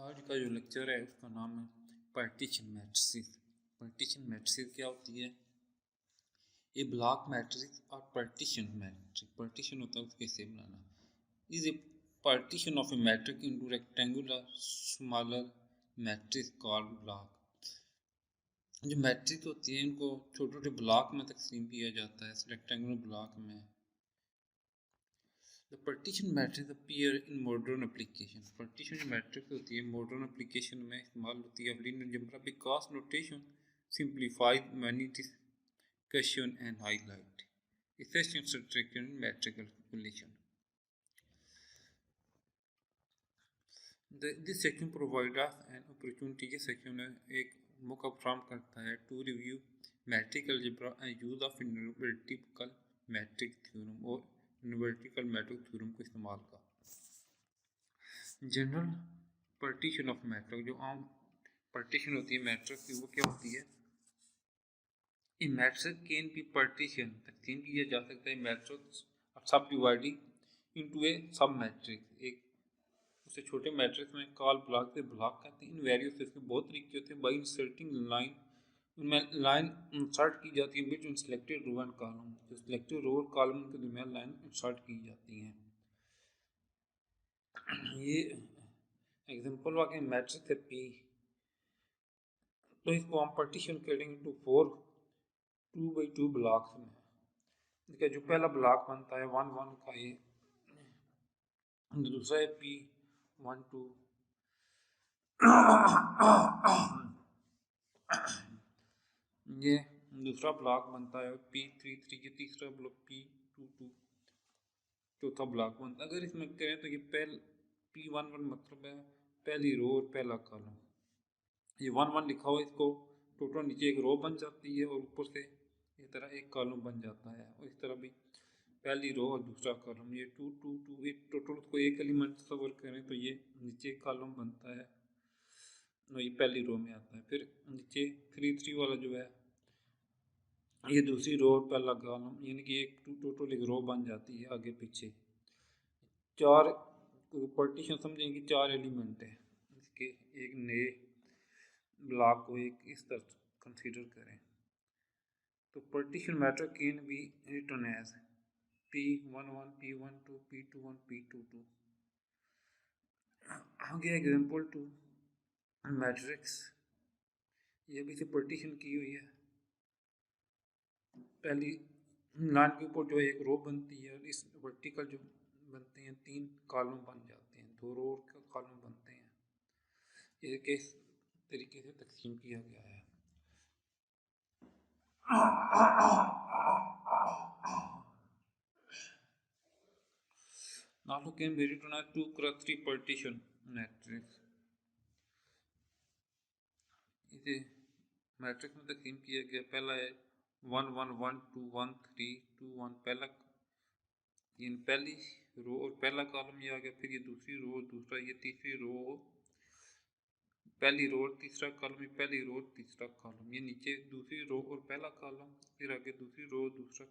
आज का जो लेक्चर है उसका नाम है पार्टीशन मैट्रिसेस। पार्टीशन मैट्रिसेस क्या होती है? ए ब्लॉक मैट्रिक्स और पार्टीशन मैट्रिक्स। पार्टीशन होता है उसके कैसे बनाना। Is a partition of a matrix into rectangular smaller matrix called block. जो मैट्रिक्स होती है इनको छोटे छोटे ब्लॉक में तकसीम किया जाता है रेक्टेंगुलर ब्लॉक में। The partition matrix appear in modern application. Partition matrix होती है modern application में इस्तेमाल होती है linear algebra because notation simplifies many discussion and highlight efficient structure in matrix calculation. This section provides us an opportunity. ये section एक मौका फराहम करता है to review matrix algebra and use of analytical matrix theorem और numerical matrix theorem को इस्तेमाल का। जनरल पार्टीशन ऑफ मैट्रिक्स, जो आम पार्टीशन होती है मैट्रिक्स की, वो क्या होती है? इन मैट्रिक्स कैन बी पार्टीशन, तकसीम किया जा सकता है मैट्रिक्स और सब डिवाइडिंग इनटू ए सब मैट्रिक्स। एक उससे छोटे मैट्रिक्स में कॉल ब्लॉक से ब्लॉक करते हैं। इन वेरियस इसके बहुत तरीके होते हैं। बाई इंसर्टिंग लाइन, उनमें लाइन इंसर्ट की जाती है between selected row and column. जो सिलेक्टेड रो और कॉलम के दरमियान लाइन इंसर्ट की जाती हैं। ये एग्जांपल वाकई मैट्रिक्स है पी, तो इसको हम पार्टीशन करेंगे टू 2x2 ब्लॉक्स में। इसका जो पहला ब्लॉक बनता है 1 1 का, ये दूसरा है पी 1 2, ये दूसरा ब्लॉक बनता है P3 3, ये तीसरा ब्लॉक P2 2, चौथा ब्लॉक बनता है। अगर इसमें करें तो ये P1 1 मतलब है पहली रो और पहला कॉलम। ये 1 1 लिखा हुआ, इसको टोटल नीचे एक रो बन जाती है और ऊपर से इस तरह एक कॉलम बन जाता है। और इस तरह भी पहली रो और दूसरा कॉलम, ये 2 2 2, एक टोटल को एक एलिमेंट तस्वर करें तो ये नीचे एक कॉलम बनता है और ये पहली रो में आता है। फिर नीचे 3 3 वाला जो है ये दूसरी रो और पहला कॉलम, यानी कि एक टोटल एक रो बन जाती है आगे पीछे। चार पार्टीशन समझेंगे, 4 एलिमेंट है इसके एक नए ब्लॉक को एक इस तरह कंसीडर करें तो partition matrix can be written as P11 P12 P21 P22। आगे एग्जांपल 2 मैट्रिक्स, ये भी से पार्टीशन की हुई है। पहली लाइन के ऊपर जो एक रो बनती है और इस वर्टिकल जो बनते हैं 3 कॉलम बन जाते हैं, 2 रो और कॉलम बनते हैं। ये किस तरीके से तकसीम किया गया है। Now can be written as 2x3 partition matrix। इसे मैट्रिक्स में तकसीम किया गया। पहला है 1 1 1 2 1 3 2 1, पहला पहली रो और पहला कॉलम ये आ गया। फिर ये दूसरी रो, दूसरा, ये तीसरी रो, पहली रो और तीसरा कॉलम, ये पहली रो और तीसरा कॉलम, ये नीचे दूसरी रो और पहला कॉलम, फिर आगे दूसरी रो दूसरा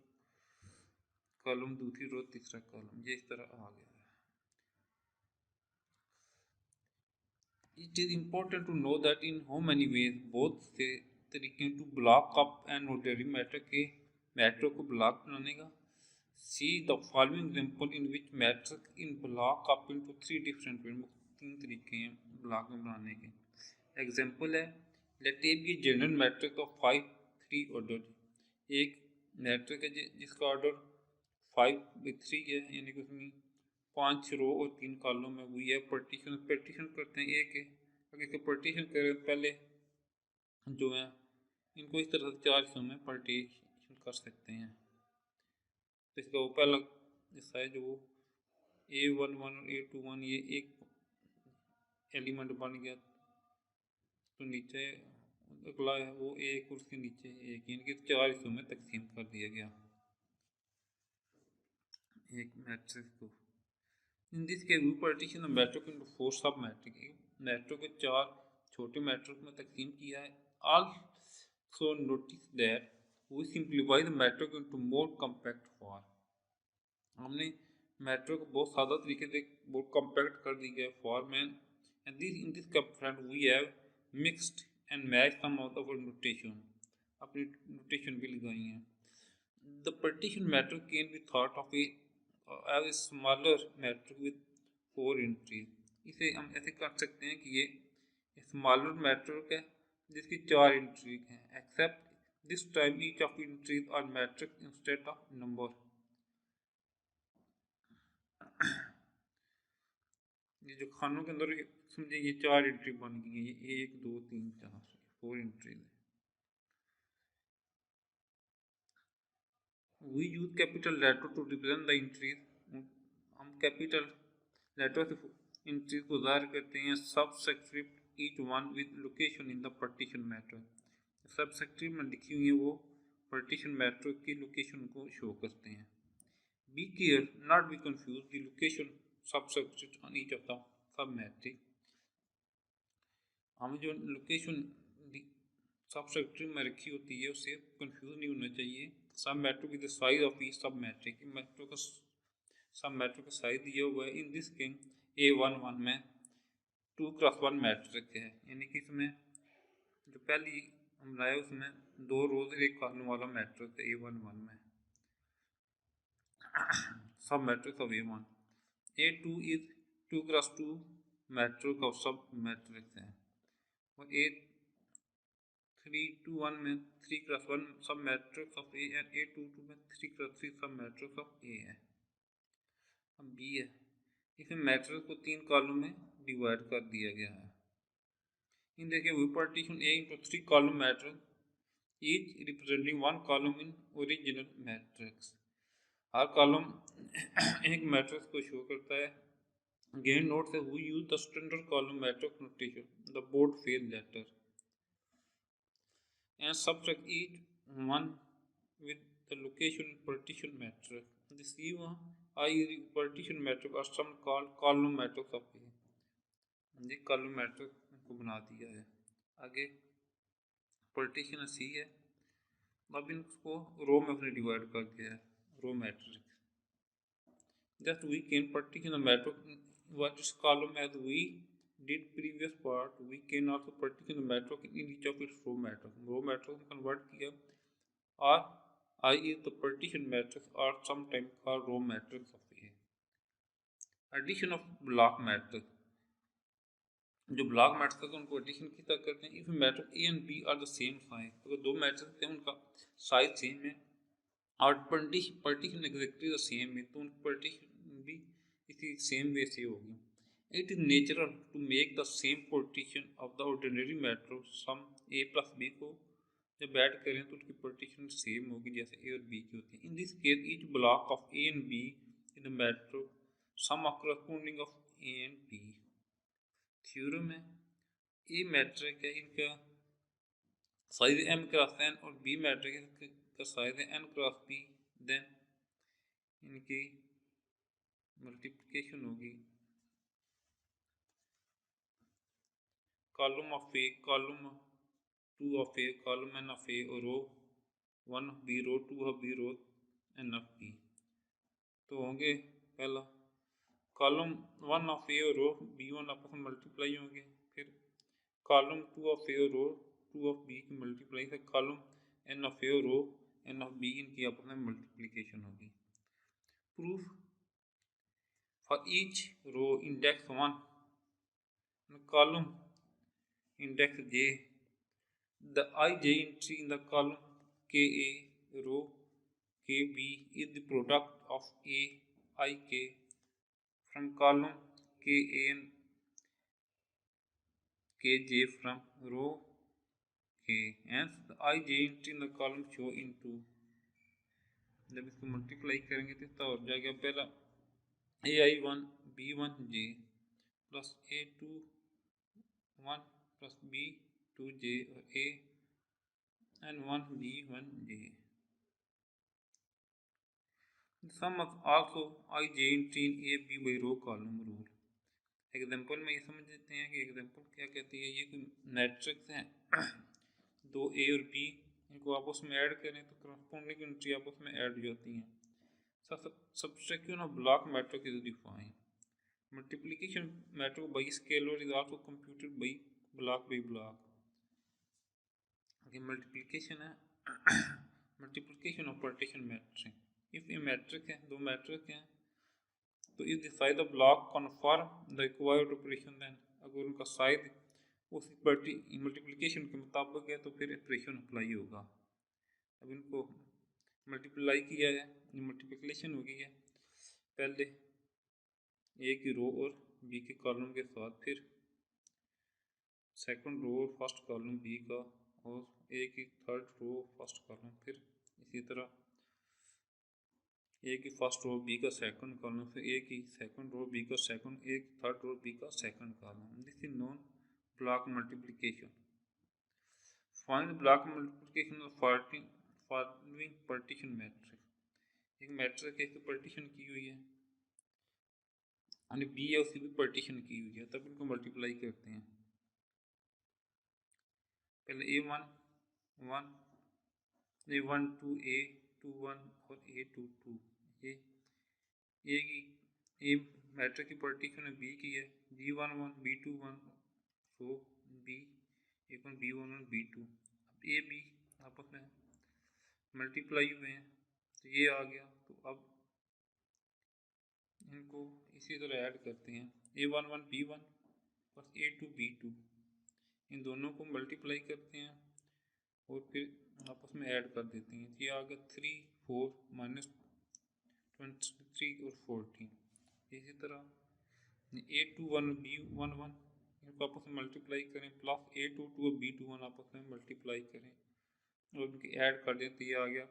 कॉलम, दूसरी रो तीसरा कॉलम, ये इस तरह आ गया है। It is important to know that in how many ways both से तरीके to block up an ordinary matter के matter को block बनाने का। See the following example in which matrix in block up into 3 different ways। 3 तरीके हैं block में बनाने के। Example है, let A be general matrix of 5 3 order। एक matrix है जिसका order 5/3 है, यानी कि उसमें 5 रो और 3 कॉलम में हुई है। पार्टीशन करते हैं एक है। अगर इसे पार्टीशन करें, पहले जो है इनको इस तरह से 4 हिस्सों में पार्टीशन कर सकते हैं। तो इसका वो पहला हिस्सा है जो A11 और A21, ये एक एलिमेंट बन गया। तो नीचे अगला है वो एक और उसके नीचे एक, यानी कि 4 हिस्सों में तकसीम कर दिया गया एक मैट्रिक्स को। In this case, we partition the matrix into 4 sub-matrix। Matrix को 4 छोटे मैट्रिक्स में तकसीम किया है। Also notice that we simplify the matrix into more compact form। हमने मैट्रिक्स को बहुत सादा तरीके से बहुत कॉम्पैक्ट कर दी गया फॉर्म में। and this in this friend we have mixed and matched some of our notation, अपनी notation भी लगाई है. The partition matrix can be thought of as a smaller matrix with 4 entries. इसे हम ऐसे कर सकते हैं कि ये smaller matrix है जिसकी 4 entries हैं, except this time each of entries are matrix instead of number. ये जो खानों के अंदर समझे ये 4 एंट्री बन गई है, ये 1 2 3 4 4 एंट्री है. We use capital letter to represent the entries. हम कैपिटल लेटर से entries को ज़ाहिर करते हैं. Subscript each one with location in the partition matrix. Subscript में लिखी हुई है वो partition matrix की लोकेशन को शो करते हैं. Be careful not be confused the location subscript on each of the sub matrix. हमें जो लोकेशन सबस्क्रिप्ट में रखी होती है उससे कंफ्यूज नहीं होना चाहिए. Sub matrix with the size of each sub matrix, matrix का सब मैट्रिक का साइज दिया हुआ है. इन दिस केस A11 में 2x1 मैट्रिक है, यानी कि इसमें जो पहली हम लाए उसमें 2 रोज 1 कॉलम वाला मैट्रिक है A11 में, sub matrix of A1. A2 is 2x2 matrix of sub matrix है, और A321 में 3x1 सब matrix of A and A22 में 3x3 सब मैट्रिक्स ऑफ A है. अब B है, इसमें मैट्रिक्स को 3 कॉलम में डिवाइड कर दिया गया है. इन देखिए we partition A into 3 column matrix, each representing 1 column in original matrix. Her column एक मैट्रिक्स को शो करता है. Again note that we use the standard column matrix notation, the bold face letter, and subtract each one with the location in partition matrix. This I partition matrix are some called column matrix of A. ये column matrix को बना दिया है. आगे partition C है, अब इनको रो में अपने डिवाइड कर दिया है, row matrix. Just we can partition the matrix what is column as we did previous part. We can also partition the matrix in each of its row matrix. Row matrix में convert किया, और I is the partition matrix or sometimes called row matrix of A. Addition of block matrix. जो block matrix है उनको addition किस तरह करते हैं. If matrix A and B are the same size, अगर दो मैट्रिक्स हैं उनका साइज सेम है और पार्टीशन एग्जैक्टली द सेम है, तो उनकी पार्टीशन भी इसी सेम वे से होगी. It is natural to make the same partition of the ordinary matrix. Sum A plus B को जब ऐड करें तो उनकी पार्टीशन सेम होगी जैसे A और B की होती है. In this case each block of A and B in the matrix sum of corresponding of A and B. Theorem है, ए मैट्रिक है, इनका साइज M क्रॉस N और B मैट्रिक का साइज है N क्रॉस P. देन इनकी multiplication होगी column of A, column 2 of A, column N of A, और row 1 of B, row 2 of B, row N of B. तो होंगे पहला column 1 of A और रो B1 आपस में मल्टीप्लाई होंगे, फिर कॉलम 2 ऑफ A और रो 2 ऑफ B की मल्टीप्लाई से कॉलम N ऑफ A और रो N ऑफ B इनकी आपस में मल्टीप्लिकेशन होगी. Proof for each row index 1 column index J, the ij entry in the column KA row KB is the product of A ik from column KA and KJ from row K, and the ij entry in the column show into. जब इसको multiply करेंगे तो इसका हो जाएगा पहला AI1 B1J plus A21 plus B2J और AN1 B1J. The sum of also ij entry in A B by row column rule. Example में ये समझ लेते हैं कि एग्जाम्पल क्या कहती है. ये कोई मैट्रिक्स है, दो A और B, इनको आपस में ऐड करें तो करस्पॉन्डिंग एंट्री आपस में ऐड हो जाती हैं. Subtraction of block matrix is defined. Multiplication matrix by scalar is also computed by block by block. Okay, multiplication है multiplication of partition matrix. If a matrix है, दो matrix हैं, तो if the size of block confirm the required operation, then अगर उनका size उस multiplication के मुताबिक है तो फिर ऑपरेशन अप्लाई होगा. अब इनको मल्टीप्लाई किया है, मल्टीप्लिकेशन हो गई है पहले ए की रो और बी के कॉलम के साथ, फिर सेकंड रो और फर्स्ट कॉलम बी का और ए की थर्ड रो फर्स्ट कॉलम, फिर इसी तरह ए की फर्स्ट रो बी का सेकंड कॉलम, फिर ए की सेकंड रो बी का सेकंड, ए की थर्ड रो बी का second column. This is known block multiplication. Find block multiplication of following partition matrix. एक मैट्रिक्स है, पार्टीशन की हुई है यानी बी है उसकी भी पार्टीशन की हुई है, तब इनको मल्टीप्लाई करते हैं. पहले A1 टू A21 और A22, ये ए की ए मैट्रिक्स की पार्टीशन है, बी की है B11 B21 सो B11 B11 B2. अब ए बी आपस में मल्टीप्लाई हुए हैं तो ये आ गया. तो अब इनको इसी तरह ऐड करते हैं. A11 B1 plus A2 B2, इन दोनों को मल्टीप्लाई करते हैं और फिर आपस में ऐड कर देते हैं. ये आ गया 3 4 -23 और 14. इसी तरह A21 B11 इनको आपस में मल्टीप्लाई करें, प्लस A22 और B21 आपस में मल्टीप्लाई करें और उनकी ऐड कर दें तो ये आ गया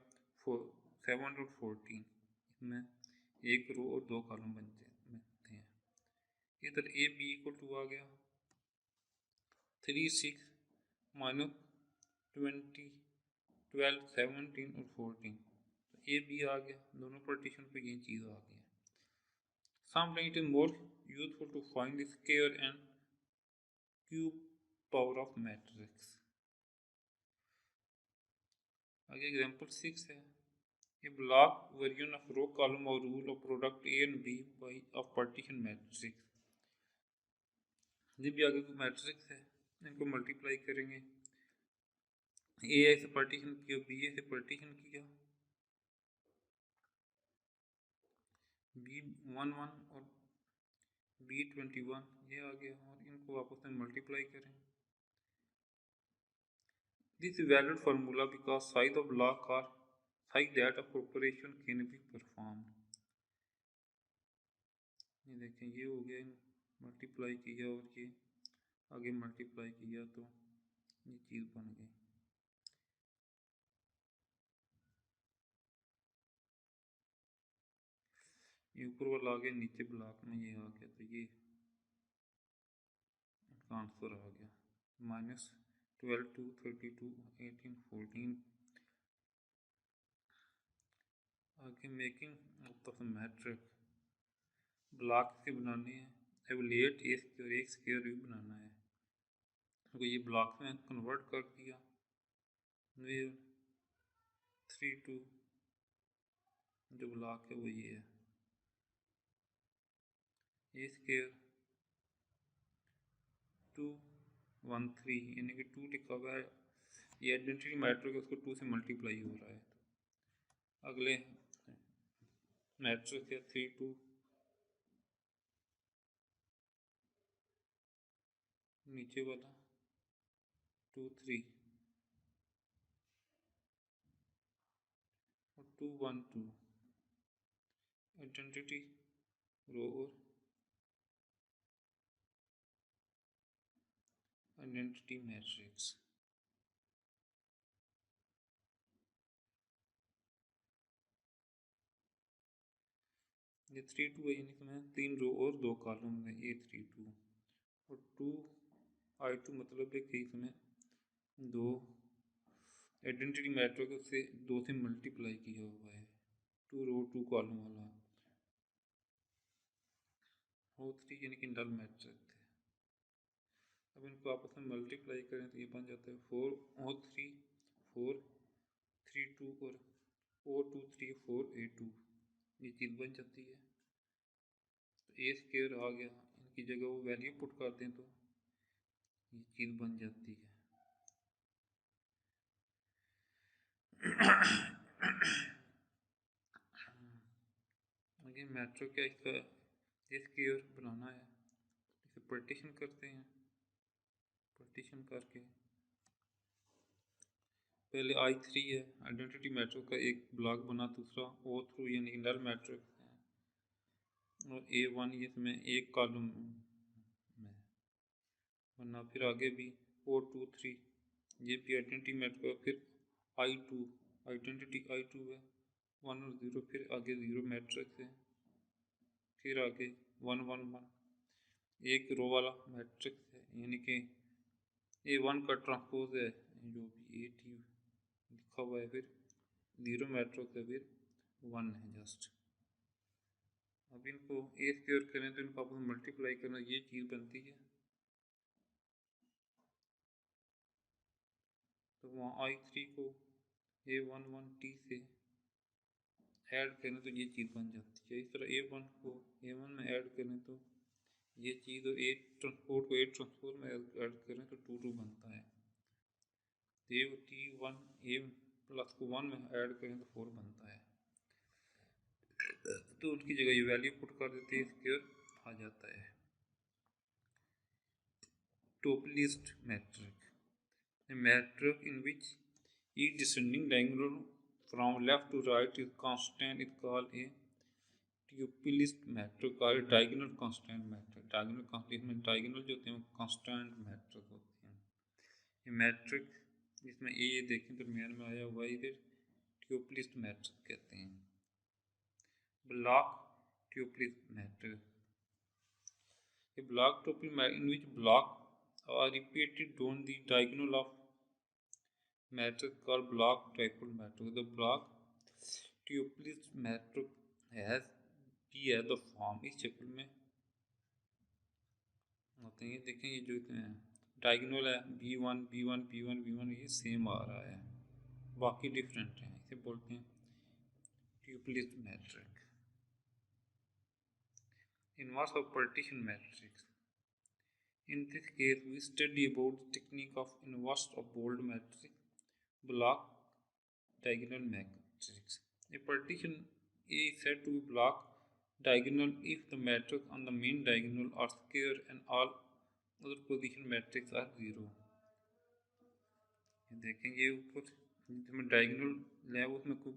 7 और 14. इसमें एक रो और दो कॉलम बनते हैं. इधर ए बी इक्वल टू आ गया 3 6 -20 12 17 और 14. तो ए बी आ गया, दोनों पार्टीशन पे ये चीज़ आ गई. Sometimes it is more useful to find the square and cube power of matrix. आगे एग्जाम्पल 6 है. A block version of row column or rule of product A and B by of partition matrix. ये भी आगे कोई matrix है, इनको multiply करेंगे. ए से पार्टीशन किया, बी से पार्टीशन किया, B11 और B21 ये आ गया और इनको आपस में मल्टीप्लाई करें. This is valid formula because size of block are such that of operation can be performed. ये देखें, ये हो गया मल्टीप्लाई किया और ये आगे मल्टीप्लाई किया तो ये चीज़ बन गई. ये ऊपर वाला आ गया, नीचे ब्लॉक में ये आ गया, तो ये आंसर आ गया -12 2 32 18 14. आगे making of the matrix. Block से बनाने हैं, एवलेट ए स्क्वायर एक स्क्वायर भी बनाना है. तो ये ब्लॉक में कन्वर्ट कर दिया. 3 2 जो ब्लॉक है वो ये है, ए स्क्वायर 2 1 3 यानी कि 2 लिखा हुआ है. ये आइडेंटिटी मैट्रिक्स है, उसको 2 से मल्टीप्लाई हो रहा है. अगले मैट्रिक्स है 3 2 नीचे वाला 2 3 और 2 1 2 आइडेंटिटी रो और आइडेंटिटी मैट्रिक्स. ये 3 2 है यानी कि मैं 3 रो और 2 कॉलम में A3 2 और 2 I2 मतलब है कि इसमें दो आइडेंटिटी मैट्रिक्स से 2 से मल्टीप्लाई किया हुआ है. 2 रो 2 कॉलम वाला O3 यानी कि नल मैट्रिक्स है. अब इनको आपस में मल्टीप्लाई करें तो ये बन जाता है 4 O3 4 3 2 और O2 3 4 A2. ये चीज़ बन जाती है. तो ए स्क्वायर आ गया, इनकी जगह वो वैल्यू पुट कर दें तो ये चीज़ बन जाती है। आगे मेट्रो क्या, इसका ए स्क्वायर बनाना है, इसे पार्टीशन करते हैं। पार्टीशन करके पहले I3 है, आइडेंटिटी मैट्रिक्स का एक ब्लॉक बना, दूसरा O थ्रू यानी नल मैट्रिक्स है, और A1 इसमें एक कॉलम में बना। फिर आगे भी O2 3 ये भी आइडेंटिटी मैट्रिक्स है। फिर I2 आइडेंटिटी I2 है 1 और 0, फिर आगे 0 मैट्रिक्स है। फिर आगे 1 1 1 एक रो वाला मैट्रिक्स है, यानी कि A1 का ट्रांसपोज है जो भी AT लिखा हुआ है। फिर 0 मैट्रिक्स है, फिर 1 है जस्ट। अब इनको ए स्क्वायर करें तो इनको आपस मल्टीप्लाई करना, ये चीज़ बनती है। तो वहाँ I3 को A11T से ऐड करें तो ये चीज़ बन जाती है। इस तरह A1 को A1 में ऐड करें तो ये चीज़, और A ट्रांसपोर्ट को A ट्रांसपोर्ट में ऐड करें तो 2 2 बनता है। T1 A प्लस को 1 में ऐड करें तो 4 बनता है। तो उनकी जगह ये वैल्यू पुट कर देते हैं, स्क्वायर आ जाता है। Toplist metric, a metric in which each descending diagonal from left to right is constant is called a Toplist metric or a diagonal constant metric. Diagonal constant में diagonal जो होते हैं वो constant metric होते हैं। ये metric जिसमें ए देखें तो दरमियान में आया हुआ, इधर Toplist metric कहते हैं। Block Toplist metric, a block Toplist metric in which block are repeated on the diagonal of matrix called block dipole matrix. The block Toeplitz matrix has B as the form। इस शक्ल में होते हैं। देखें ये जो डायगोनल है B1 B1 B1 B1 ये सेम आ रहा है, बाकी डिफरेंट हैं, इसे बोलते हैं Toeplitz matrix। Inverse of partition matrix, in this case we study about the technique of inverse of bold matrix, block diagonal matrix। A partition A is said to be block diagonal if the matrix on the main diagonal are square and all other position matrix are 0। देखेंगे ऊपर जिसमें diagonal है उसमें कोई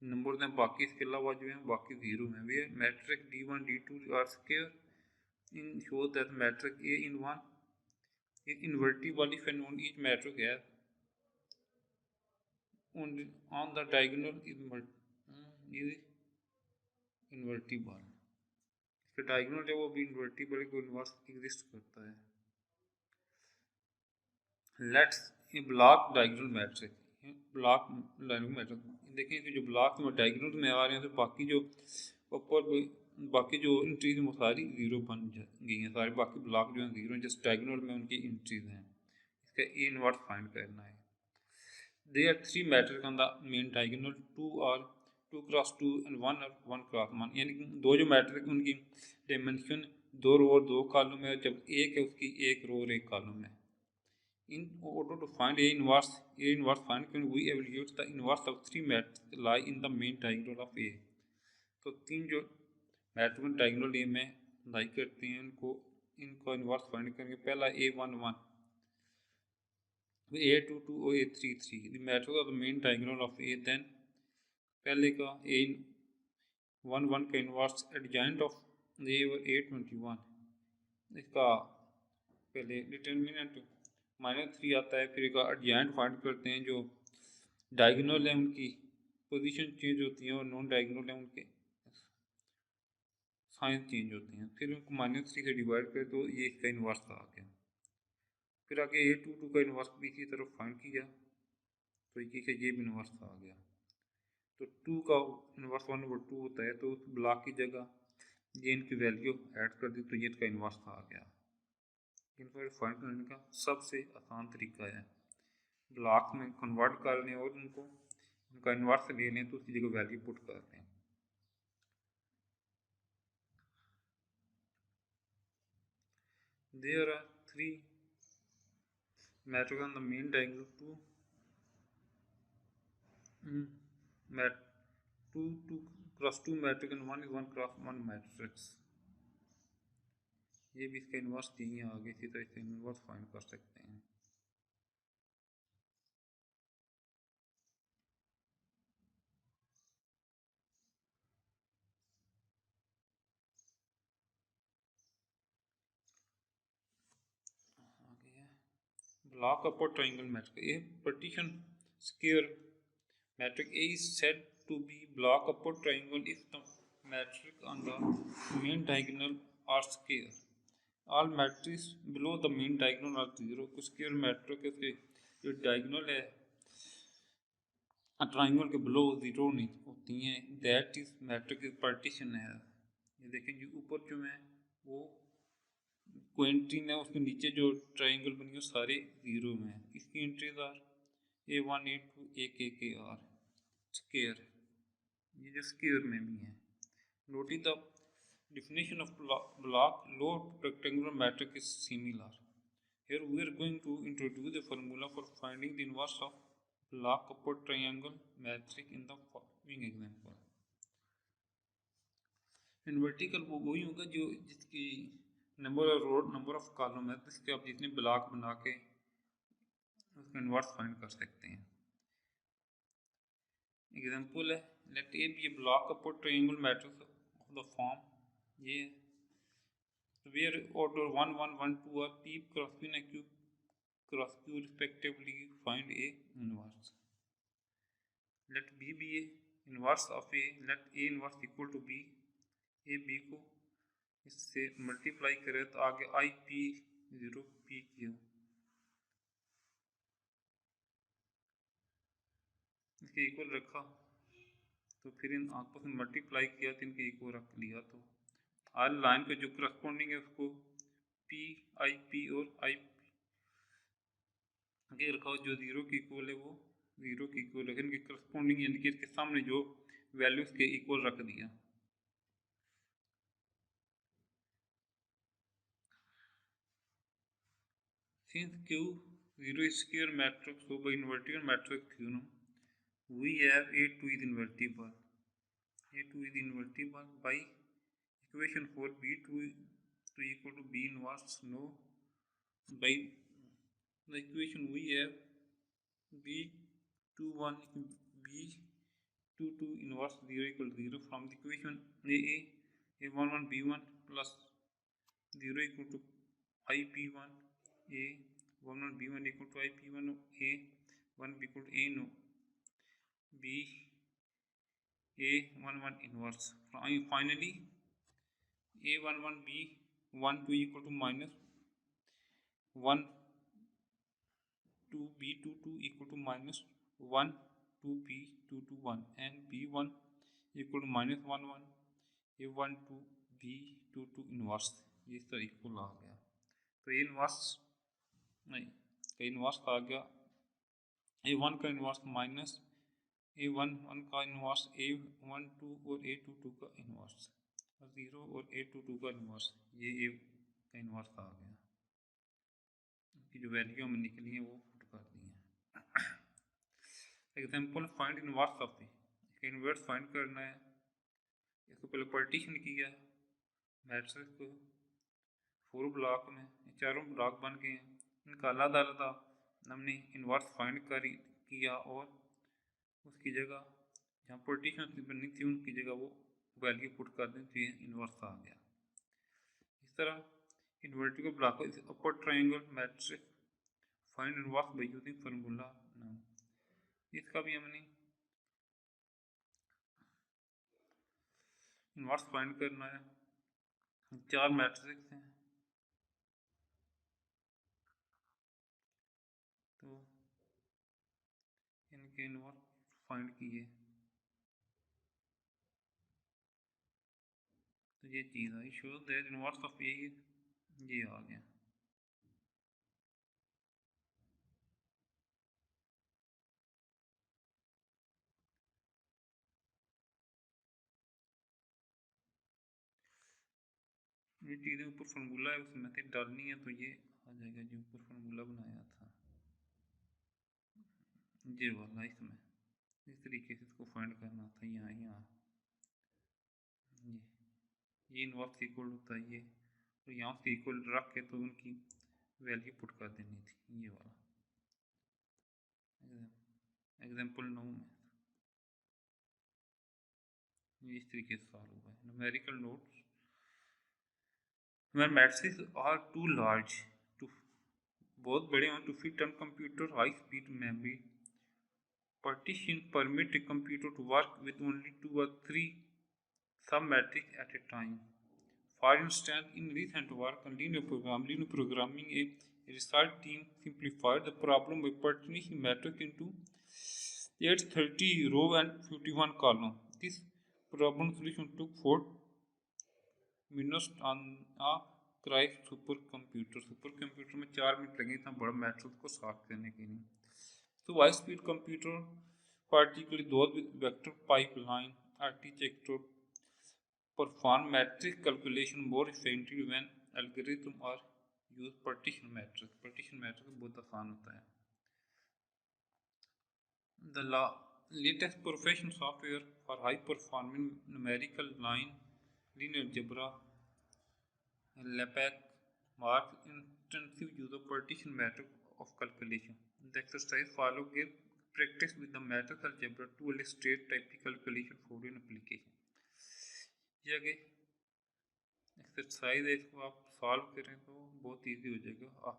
number हैं, बाकी इसके अलावा जो है बाकी 0 हैं। वे matrix D1 D2 are square in show that matrix A in 1 is invertible if and only each matrix has on the diagonal is invertible। इसका डायगोनल है वो भी इन्वर्टिबल को इन्वर्स एग्जिस्ट करता है। Let's a block diagonal matrix, block diagonal matrix देखें कि जो ब्लॉक में डायगोनल में आ रहे हैं तो बाकी जो ऊपर बाकी जो एंट्रीज हैं वो सारी 0 बन गई हैं, सारे बाकी ब्लॉक जो हैं 0 हैं, जस्ट डायगोनल में उनकी एंट्रीज हैं। इसका ए इन्वर्स फाइंड करना है। There are 3 matrices on the main diagonal, 2 cross 2 and 1 cross 1, यानी कि दो जो मैट्रिक्स उनकी डायमेंशन 2 रो और 2 कॉलम है, जब एक है उसकी 1 रो और 1 कॉलम है। In order to find A inverse find can we evaluate the inverse of 3 matrices lie in the main diagonal of A। तो 3 जो मैट्रिक्स डायगोनल A में लाई करते हैं इनको इन्वर्स फाइंड करेंगे। पहला A11 A22 और A33 the matrix of the main diagonal of A। then पहले का A11 का इन्वर्स एडजॉइंट ऑफ A और A21, इसका पहले डिटर्मिनेंट -3 आता है, फिर इसका एडजॉइंट फाइंड करते हैं। जो डायगोनल है उनकी पोजीशन चेंज होती है और नॉन डायगोनल है उनके साइन चेंज होते हैं। फिर उनको -3 से डिवाइड करें तो ये इसका इन्वर्स आ गया। फिर आगे A22 का इन्वर्स भी इसी तरफ फाइंड किया तो ये भी इन्वर्स आ गया। तो 2 का इन्वर्स 1/2 होता है, तो उस ब्लॉक की जगह ये इनकी वैल्यू ऐड कर दी तो ये इसका इन्वर्स आ गया। इनको फाइंड करने का सबसे आसान तरीका है ब्लॉक में कन्वर्ट कर लें और उनका इन्वर्स ले लें तो उसकी जगह वैल्यू पुट कर लें। there are three matrices on the main diagonal, mm, mat two cross two matrix and one is one cross one matrix. ये भी इसका इन्वर्स दिए हैं आगे, इसी तरह इसका इन्वर्स फाइंड कर सकते हैं। Block upper triangle matrix. A partition square matrix A is said to be block upper triangle if the matrix on the main diagonal are square. All matrices below the main diagonal are zero. कुछ square matrix के जो diagonal है triangle के below zero नहीं होती हैं, that is matrix is partition है। ये देखें जो ऊपर जो है वो क्वेंटीन है, उसके नीचे जो ट्राइंगल बनी है सारे जीरो में है। इसकी entries are A1 A2 A are square, ये जो स्केयर में भी है। Notice the definition of block low rectangular matrix is similar. Here we are going to introduce the formula for finding the inverse of block upper triangle matrix in the following example. In vertical वो वही होगा जो जिसकी number of row number of column है, तो इसके आप जितने ब्लॉक बना के उसका इन्वर्स फाइंड कर सकते हैं। एग्जांपल है, let A be a block upon triangle matrix of the form ये where order 1 1 1 2 are p cross q and q cross q respectively, find a inverse. Let b be a inverse of a, let a inverse equal to b, a b को इससे multiply करें तो आगे I P zero P Q, इसके equal रखा तो फिर इन आपस में मल्टीप्लाई किया तो इनके इक्वल रख लिया, तो आर लाइन के जो करस्पॉन्डिंग है उसको पी आई पी और आई आगे रखा, जो जीरो की इक्वल है वो जीरो की इक्वल है, इनके करस्पॉन्डिंग यानी कि इसके सामने जो वैल्यूज के इक्वल रख दिया। Since Q 0 is square matrix, so by invertible matrix Q, no, we have A2 is invertible. A2 is invertible by equation for B2 to equal to B inverse. No, by the equation we have B21 B22 inverse 0 equal to 0 from the equation A11 B1 plus 0 equal to IP1 A11 B1 equal to IP1 A1 equal to A no B A11 inverse. Finally A11 B12 equal to minus 1 2 B22 equal to minus 1 2 B22 1 and B1 equal to minus 1 1 A1 2 B22 inverse, ये इसका equal आ गया। तो ये inverse नहीं का inverse आ गया, A1 का inverse minus A11 का इन्वर्स A12 और A22 का इन्वर्स, जीरो और A22 का इन्वर्स, ये A का इन्वर्स आ गया। की जो वैल्यू हमें निकली है वो पुट कर दी है। एग्जांपल फाइंड इनवर्स ऑफ इसका इन्वर्स फाइंड करना है। इसको पहले पार्टीशन किया मैट्रिक्स को 4 ब्लॉक में, चारों ब्लॉक बन गए हैं, इनका अलग अलग हमने इन्वर्स फाइंड किया और उसकी जगह जहाँ पार्टीशन बननी थी उनकी जगह वो वैल्यू पुट कर दी, तो इन्वर्स आ गया। इस तरह invertible block upper triangle matrix find inverse by using formula now, इसका भी हमने इनवर्स फाइंड करना है। चार मैट्रिक्स हैं तो इनके इनवर्स फाइंड किए तो ये चीज़ आई, शो दैट इनवर्स ऑफ ये आ गया। ये चीज़ें ऊपर फार्मूला है, उस मेथड डालनी है तो ये आ जाएगा जो ऊपर फार्मूला बनाया था ये वाला, इसमें इस तरीके से इसको फाइंड करना था। यहाँ ये इनवर्स इक्वल होता है ये, और यहाँ से इक्वल रख के तो उनकी वैल्यू पुट कर देनी थी। ये वाला एग्जाम्पल 9 में ये इस तरीके से सॉल्व हुआ है। Numerical notes when matrices are too large to बहुत बड़े हों to fit on computer high speed memory, partition permit a computer to work with only 2 or 3 submatrix at a time. For instance, in recent work on linear programming, a research team simplified the problem by partitioning matrix into 830 row and 51 column. This problem solution took 4 minutes on a Cray's supercomputer में 4 minute लगे इतना बड़ा matrix को solve करने के लिए। तो high speed computer particularly those with vector pipeline architecture perform matrix calculation more efficiently when algorithm are use partition matrix बहुत आसान होता है। The latest professional software for high performing numerical linear algebra LAPACK marks intensive use of partition matrix of calculation. The exercise follow gives practice with the matrix algebra to illustrate typical calculation for an application. ये आगे exercise है, इसको आप solve करें तो बहुत easy हो जाएगा।